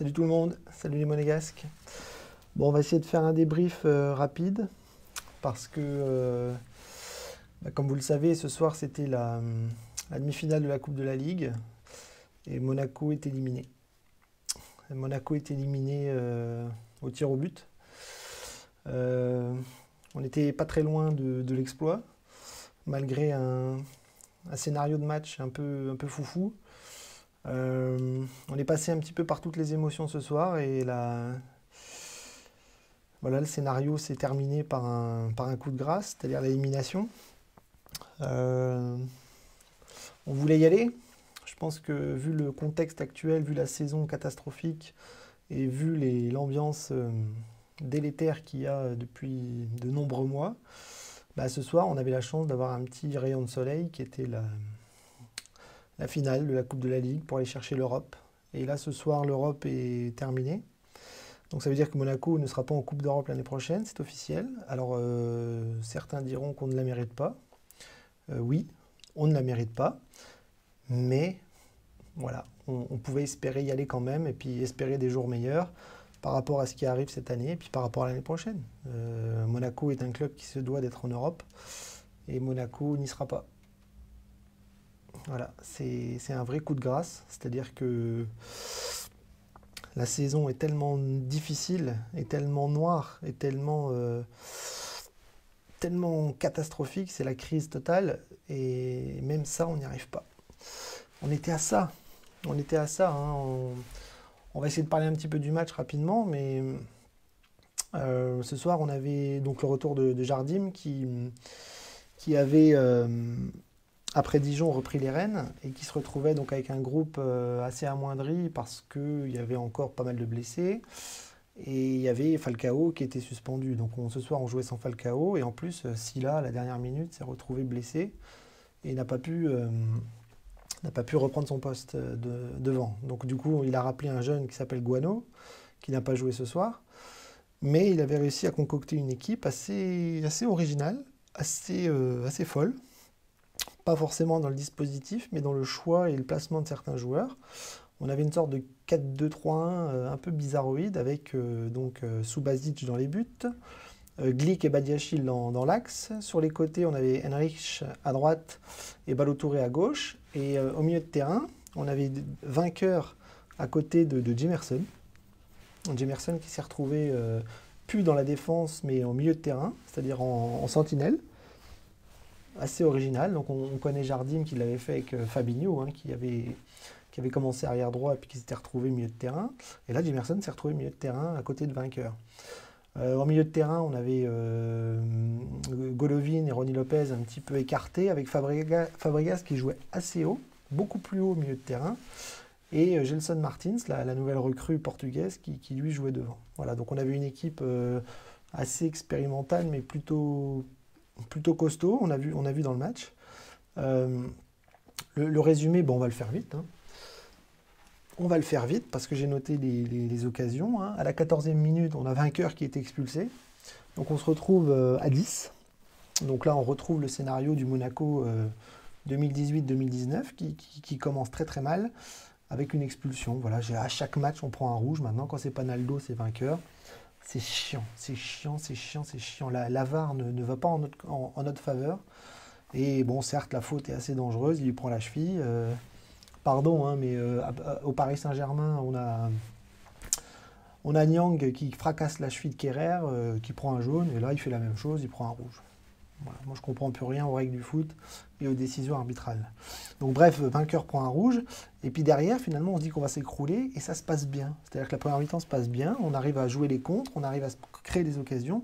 Salut tout le monde, salut les Monégasques. Bon, on va essayer de faire un débrief rapide parce que, comme vous le savez, ce soir c'était la demi-finale de la Coupe de la Ligue et Monaco est éliminé. Monaco est éliminé au tir au but. On n'était pas très loin de l'exploit, malgré un scénario de match un peu foufou. On est passé un petit peu par toutes les émotions ce soir et voilà, le scénario s'est terminé par un coup de grâce, c'est-à-dire l'élimination. On voulait y aller. Je pense que vu le contexte actuel, vu la saison catastrophique et vu l'ambiance délétère qu'il y a depuis de nombreux mois, ce soir on avait la chance d'avoir un petit rayon de soleil qui était la finale de la Coupe de la Ligue pour aller chercher l'Europe. Et là, ce soir, l'Europe est terminée. Donc ça veut dire que Monaco ne sera pas en Coupe d'Europe l'année prochaine, c'est officiel. Alors certains diront qu'on ne la mérite pas. Oui, on ne la mérite pas. Mais voilà, on pouvait espérer y aller quand même et puis espérer des jours meilleurs par rapport à ce qui arrive cette année et puis par rapport à l'année prochaine. Monaco est un club qui se doit d'être en Europe et Monaco n'y sera pas. Voilà, c'est un vrai coup de grâce, c'est-à-dire que la saison est tellement difficile, est tellement noire, est tellement catastrophique, c'est la crise totale, et même ça, on n'y arrive pas. On était à ça, hein. On va essayer de parler un petit peu du match rapidement, mais ce soir, on avait donc le retour de Jardim qui avait... après Dijon, repris les rênes et qui se retrouvait donc avec un groupe assez amoindri parce qu'il y avait encore pas mal de blessés et il y avait Falcao qui était suspendu. Donc ce soir, on jouait sans Falcao et en plus, Sylla, à la dernière minute, s'est retrouvé blessé et n'a pas pu reprendre son poste devant. Donc du coup, il a rappelé un jeune qui s'appelle Guano, qui n'a pas joué ce soir, mais il avait réussi à concocter une équipe assez originale, assez folle. Pas forcément dans le dispositif, mais dans le choix et le placement de certains joueurs. On avait une sorte de 4-2-3-1 un peu bizarroïde avec Subasic dans les buts, Glick et Badiachil dans l'axe. Sur les côtés, on avait Henrich à droite et Ballo-Touré à gauche. Et au milieu de terrain, on avait vainqueur à côté de Jemerson. Jemerson qui s'est retrouvé plus dans la défense, mais au milieu de terrain, c'est-à-dire en sentinelle. Assez original. Donc on connaît Jardim qui l'avait fait avec Fabinho, hein, qui avait commencé arrière droit et puis qui s'était retrouvé milieu de terrain. Et là, Jemerson s'est retrouvé milieu de terrain à côté de vainqueur. En milieu de terrain, on avait Golovin et Rony Lopez un petit peu écartés, avec Fabregas qui jouait assez haut, beaucoup plus haut au milieu de terrain, et Gelson Martins, la nouvelle recrue portugaise, qui lui jouait devant. Voilà, donc on avait une équipe assez expérimentale, mais plutôt costaud, on a vu dans le match. Le résumé, on va le faire vite. Hein. On va le faire vite parce que j'ai noté les occasions. Hein. À la 14e minute, on a vainqueur qui était expulsé. Donc on se retrouve à 10. Donc là, on retrouve le scénario du Monaco 2018-2019 qui commence très très mal avec une expulsion. Voilà, à chaque match, on prend un rouge. Maintenant, quand c'est Panaldo, c'est vainqueur. C'est chiant. La VAR ne va pas en notre faveur. Et bon, certes, la faute est assez dangereuse. Il lui prend la cheville. Pardon, hein, mais au Paris Saint-Germain, on a Niang qui fracasse la cheville de Kerrer, qui prend un jaune. Et là, il fait la même chose, il prend un rouge. Voilà. Moi, je ne comprends plus rien aux règles du foot et aux décisions arbitrales. Donc bref, vainqueur prend un rouge. Et puis derrière, finalement, on se dit qu'on va s'écrouler et ça se passe bien. C'est-à-dire que la première mi-temps se passe bien, on arrive à jouer les contres, on arrive à créer des occasions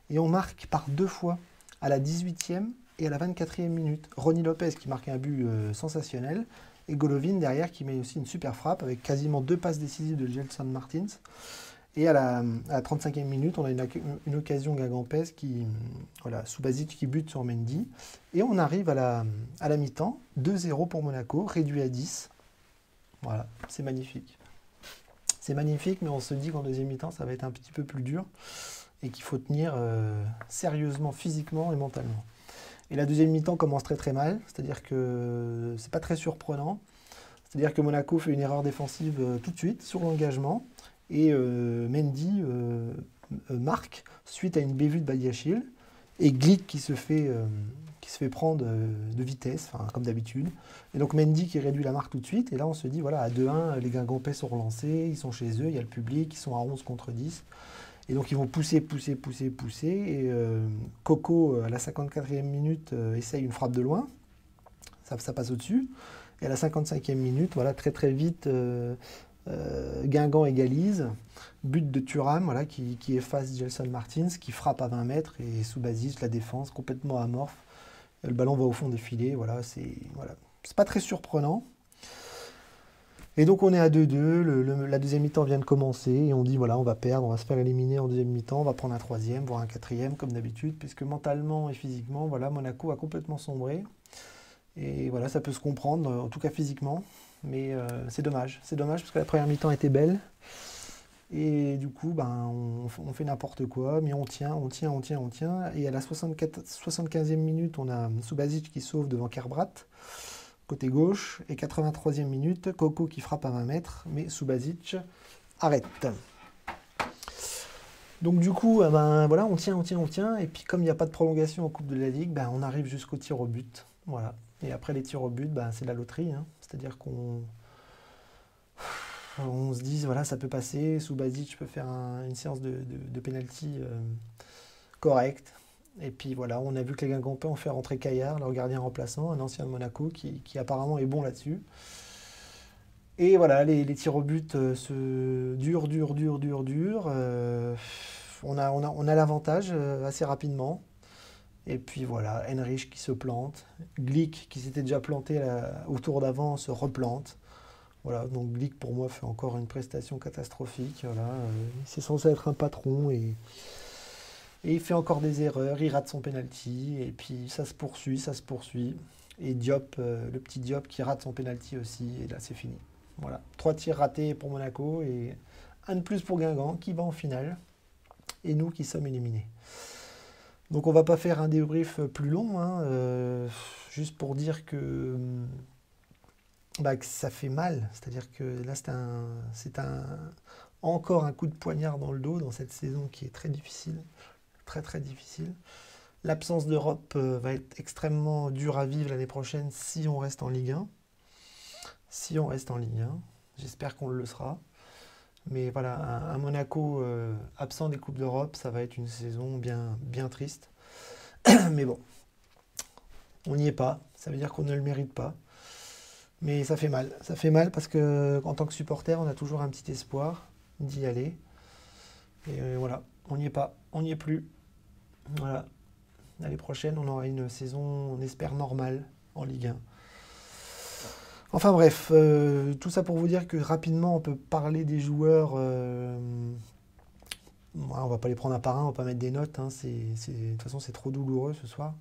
et on marque par 2 fois à la 18e et à la 24e minute. Rony Lopez qui marque un but sensationnel et Golovin derrière qui met aussi une super frappe avec quasiment 2 passes décisives de Gelson Martins. Et à la 35e minute, on a une occasion Gagampès Subasic qui bute sur Mendy. Et on arrive à la mi-temps, 2-0 pour Monaco, réduit à 10. Voilà, c'est magnifique. C'est magnifique, mais on se dit qu'en deuxième mi-temps, ça va être un petit peu plus dur et qu'il faut tenir sérieusement, physiquement et mentalement. Et la deuxième mi-temps commence très très mal, c'est-à-dire que c'est pas très surprenant. C'est-à-dire que Monaco fait une erreur défensive tout de suite sur l'engagement. Et Mendy marque suite à une bévue de Badiachil. Et Glick qui se fait prendre de vitesse, comme d'habitude. Et donc Mendy qui réduit la marque tout de suite. Et là, on se dit, voilà, à 2-1, les Guingampais sont relancés, ils sont chez eux, il y a le public, ils sont à 11 contre 10. Et donc, ils vont pousser. Et Coco, à la 54e minute, essaye une frappe de loin. Ça passe au-dessus. Et à la 55e minute, voilà, très très vite, Guingamp égalise. But de Thuram, voilà, qui efface Gelson Martins, qui frappe à 20 mètres. Et Subasic, la défense, complètement amorphe. Le ballon va au fond des filets. Voilà, c'est pas très surprenant. Et donc on est à 2-2, la deuxième mi-temps vient de commencer, et on dit voilà, on va perdre, on va se faire éliminer en deuxième mi-temps, on va prendre un troisième, voire un quatrième, comme d'habitude, puisque mentalement et physiquement, voilà, Monaco a complètement sombré. Et voilà, ça peut se comprendre, en tout cas physiquement, mais c'est dommage parce que la première mi-temps était belle. Et du coup, on fait n'importe quoi, mais on tient. Et à la 75e minute, on a Subasic qui sauve devant Kerbrat, côté gauche, et 83e minute, Coco qui frappe à 20 mètres, mais Subasic arrête. Donc du coup, voilà, on tient, et puis comme il n'y a pas de prolongation en Coupe de la Ligue, on arrive jusqu'au tir au but. Voilà. Et après les tirs au but, c'est la loterie, hein. C'est-à-dire qu'on se dit, voilà, ça peut passer, Subasic peut faire une séance de pénalty correcte. Et puis voilà, on a vu que les Guingampais ont fait rentrer Caillard, leur gardien remplaçant, un ancien de Monaco, qui apparemment est bon là-dessus. Et voilà, les tirs au but durent. On a l'avantage assez rapidement. Et puis voilà, Henrich qui se plante. Glick qui s'était déjà planté au tour d'avant se replante. Voilà, donc Glick pour moi fait encore une prestation catastrophique. Voilà, c'est censé être un patron et il fait encore des erreurs, il rate son penalty, et puis ça se poursuit. Et Diop, le petit Diop qui rate son penalty aussi, et là c'est fini. Voilà, 3 tirs ratés pour Monaco, et un de plus pour Guingamp, qui va en finale, et nous qui sommes éliminés. Donc on va pas faire un débrief plus long, hein, juste pour dire que ça fait mal. C'est-à-dire que là c'est encore un coup de poignard dans le dos dans cette saison qui est très difficile. Très difficile. L'absence d'Europe va être extrêmement dure à vivre l'année prochaine si on reste en Ligue 1. J'espère qu'on le sera. Mais voilà, un Monaco absent des Coupes d'Europe, ça va être une saison bien triste. Mais bon, on n'y est pas. Ça veut dire qu'on ne le mérite pas. Mais ça fait mal. Ça fait mal parce qu'en tant que supporter, on a toujours un petit espoir d'y aller. Et voilà, on n'y est pas. On n'y est plus. Voilà. L'année prochaine, on aura une saison, on espère, normale en Ligue 1. Enfin bref, tout ça pour vous dire que rapidement, on peut parler des joueurs. On va pas les prendre un par un, on va pas mettre des notes. Hein, de toute façon, c'est trop douloureux ce soir.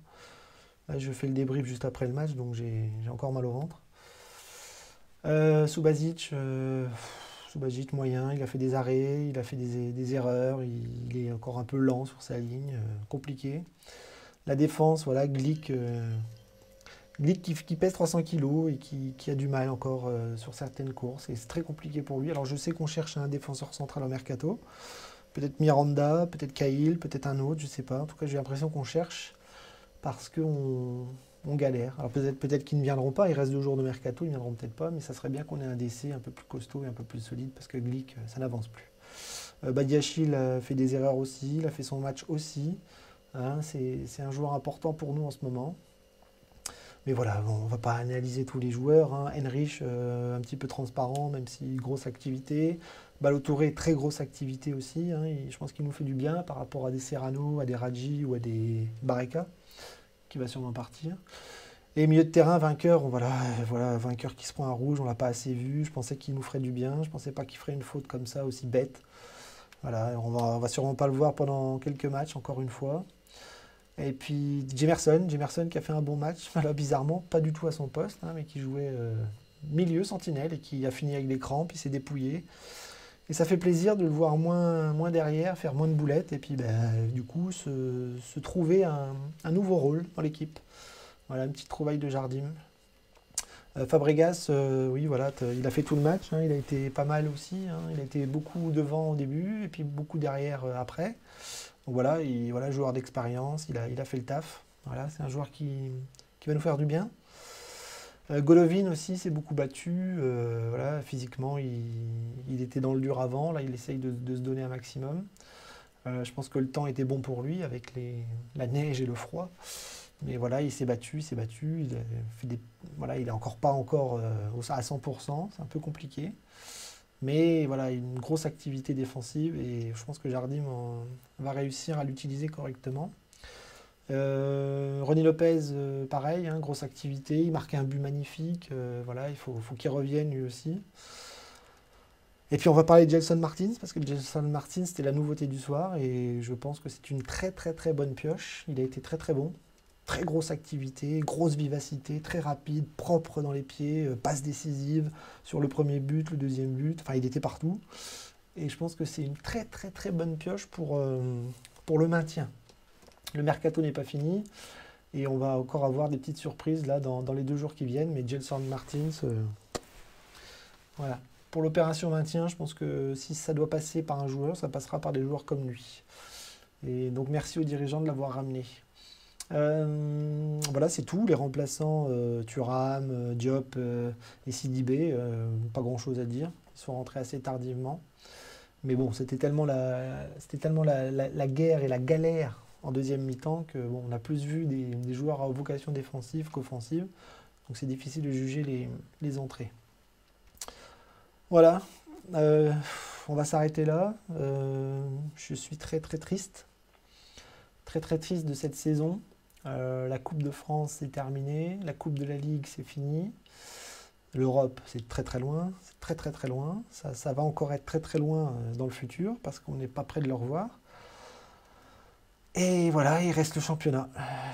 Là, je fais le débrief juste après le match, donc j'ai encore mal au ventre. Subasic, moyen, il a fait des arrêts, il a fait des erreurs, il est encore un peu lent sur sa ligne, compliqué. La défense, voilà, Glick qui pèse 300 kg et qui a du mal encore sur certaines courses, et c'est très compliqué pour lui. Alors je sais qu'on cherche un défenseur central au mercato, peut-être Miranda, peut-être Cahill, peut-être un autre, je sais pas. En tout cas, j'ai l'impression qu'on cherche parce qu'on galère. Alors peut-être qu'ils ne viendront pas, il reste 2 jours de mercato, ils ne viendront peut-être pas, mais ça serait bien qu'on ait un DC un peu plus costaud et un peu plus solide, parce que Glick, ça n'avance plus. Badiachil a fait des erreurs aussi, il a fait son match aussi. Hein, c'est un joueur important pour nous en ce moment. Mais voilà, on ne va pas analyser tous les joueurs. Hein. Henrich, un petit peu transparent, même si grosse activité. Ballo-Touré, très grosse activité aussi. Hein. Je pense qu'il nous fait du bien par rapport à des Serrano, à des Radji ou à des Bareka, qui va sûrement partir. Et milieu de terrain, vainqueur, voilà, vainqueur qui se prend un rouge, on ne l'a pas assez vu. Je pensais qu'il nous ferait du bien. Je ne pensais pas qu'il ferait une faute comme ça, aussi bête. Voilà, on va sûrement pas le voir pendant quelques matchs, encore une fois. Et puis Jemerson qui a fait un bon match, voilà, bizarrement, pas du tout à son poste, hein, mais qui jouait milieu, sentinelle, et qui a fini avec des crampes, il s'est dépouillé. Et ça fait plaisir de le voir moins derrière, faire moins de boulettes, et puis du coup se trouver un nouveau rôle dans l'équipe. Voilà, une petite trouvaille de Jardim. Fabregas, oui, voilà, il a fait tout le match, hein, il a été pas mal aussi, hein, il a été beaucoup devant au début et puis beaucoup derrière après. Donc voilà, voilà, joueur d'expérience, il a fait le taf. Voilà, c'est un joueur qui va nous faire du bien. Golovin aussi s'est beaucoup battu. Voilà, physiquement, il était dans le dur avant. Là, il essaye de se donner un maximum. Je pense que le temps était bon pour lui avec la neige et le froid. Mais voilà, il s'est battu, il s'est battu. Voilà, il n'est encore pas à 100%. C'est un peu compliqué. Mais voilà, une grosse activité défensive et je pense que Jardim va réussir à l'utiliser correctement. Ronny Lopez, pareil, hein, grosse activité, il marquait un but magnifique, voilà, il faut qu'il revienne lui aussi. Et puis on va parler de Gelson Martins, parce que Gelson Martins c'était la nouveauté du soir, et je pense que c'est une très très très bonne pioche, il a été très très bon. Très grosse activité, grosse vivacité, très rapide, propre dans les pieds, passe décisive sur le premier but, le deuxième but, enfin il était partout. Et je pense que c'est une très très très bonne pioche pour le maintien. Le mercato n'est pas fini et on va encore avoir des petites surprises là dans les 2 jours qui viennent. Mais Gelson Martins, voilà. Pour l'opération maintien, je pense que si ça doit passer par un joueur, ça passera par des joueurs comme lui. Et donc merci aux dirigeants de l'avoir ramené. Voilà, c'est tout. Les remplaçants, Thuram, Diop et Sidibé, pas grand chose à dire. Ils sont rentrés assez tardivement. Mais bon, c'était tellement la guerre et la galère en deuxième mi-temps que bon, on a plus vu des joueurs à vocation défensive qu'offensive. Donc c'est difficile de juger les entrées. Voilà, on va s'arrêter là. Je suis très très triste. Très très triste de cette saison. La Coupe de France c'est terminé. La Coupe de la Ligue c'est fini. L'Europe, c'est très très loin, c'est très très très loin. Ça va encore être très très loin dans le futur parce qu'on n'est pas près de le revoir. Et voilà, il reste le championnat.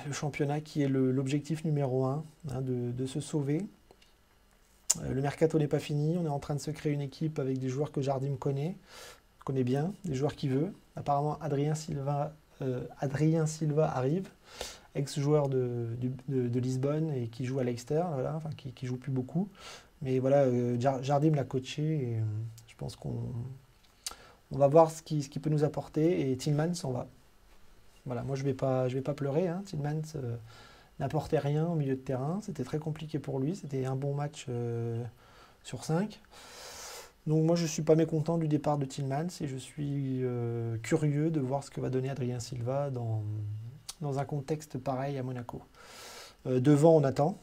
Le championnat qui est l'objectif numéro 1, hein, de se sauver. Le mercato n'est pas fini, on est en train de se créer une équipe avec des joueurs que Jardim connaît bien, des joueurs qu'il veut. Apparemment, Adrien Silva arrive, ex-joueur de Lisbonne et qui joue à Leicester, voilà, enfin, qui joue plus beaucoup. Mais voilà, Jardim l'a coaché et je pense qu'on va voir ce qu'il peut nous apporter. Et Tillmans s'en va. Voilà, moi je vais pas pleurer. Hein. Tillmans n'apportait rien au milieu de terrain. C'était très compliqué pour lui. C'était un bon match sur 5. Donc moi je ne suis pas mécontent du départ de Tillmans et je suis curieux de voir ce que va donner Adrien Silva dans un contexte pareil à Monaco. Devant on attend.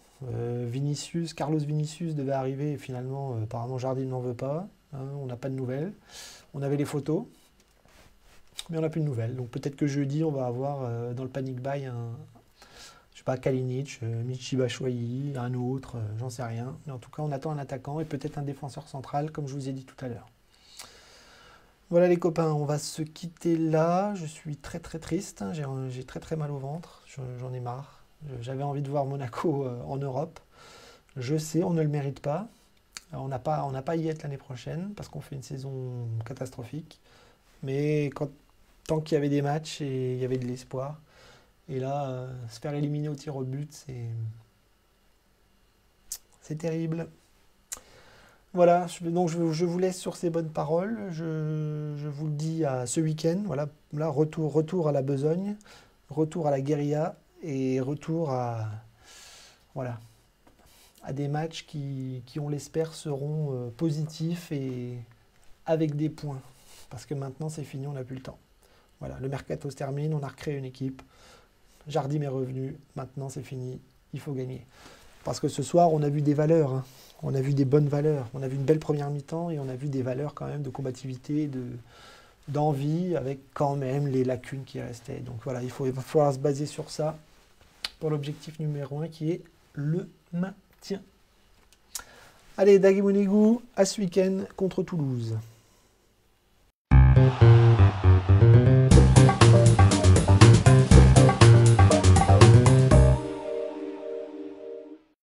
Carlos Vinicius devait arriver et finalement apparemment Jardim n'en veut pas. Hein, on n'a pas de nouvelles. On avait les photos, mais on n'a plus de nouvelles. Donc peut-être que jeudi on va avoir dans le panic buy je sais pas, Kalinic, Michy Batshuayi, un autre, j'en sais rien. Mais en tout cas on attend un attaquant et peut-être un défenseur central comme je vous ai dit tout à l'heure. Voilà les copains, on va se quitter là. Je suis très très triste, hein. J'ai très très mal au ventre, j'en ai marre. J'avais envie de voir Monaco en Europe. Je sais, on ne le mérite pas. On n'a pas à y être l'année prochaine parce qu'on fait une saison catastrophique. Mais tant qu'il y avait des matchs et il y avait de l'espoir. Et là, se faire éliminer au tir au but, c'est terrible. Voilà, donc je vous laisse sur ces bonnes paroles. Je vous le dis à ce week-end. Voilà, là, retour à la besogne, retour à la guérilla et retour voilà, à des matchs qui on l'espère, seront positifs et avec des points. Parce que maintenant, c'est fini, on n'a plus le temps. Voilà, le mercato se termine, on a recréé une équipe. Jardim est revenu, maintenant c'est fini, il faut gagner. Parce que ce soir, on a vu des valeurs, hein. On a vu des bonnes valeurs. On a vu une belle première mi-temps et on a vu des valeurs quand même de combativité, d'envie, avec quand même les lacunes qui restaient. Donc voilà, il va falloir se baser sur ça pour l'objectif numéro 1 qui est le maintien. Allez, Dagi Mounigou, à ce week-end contre Toulouse.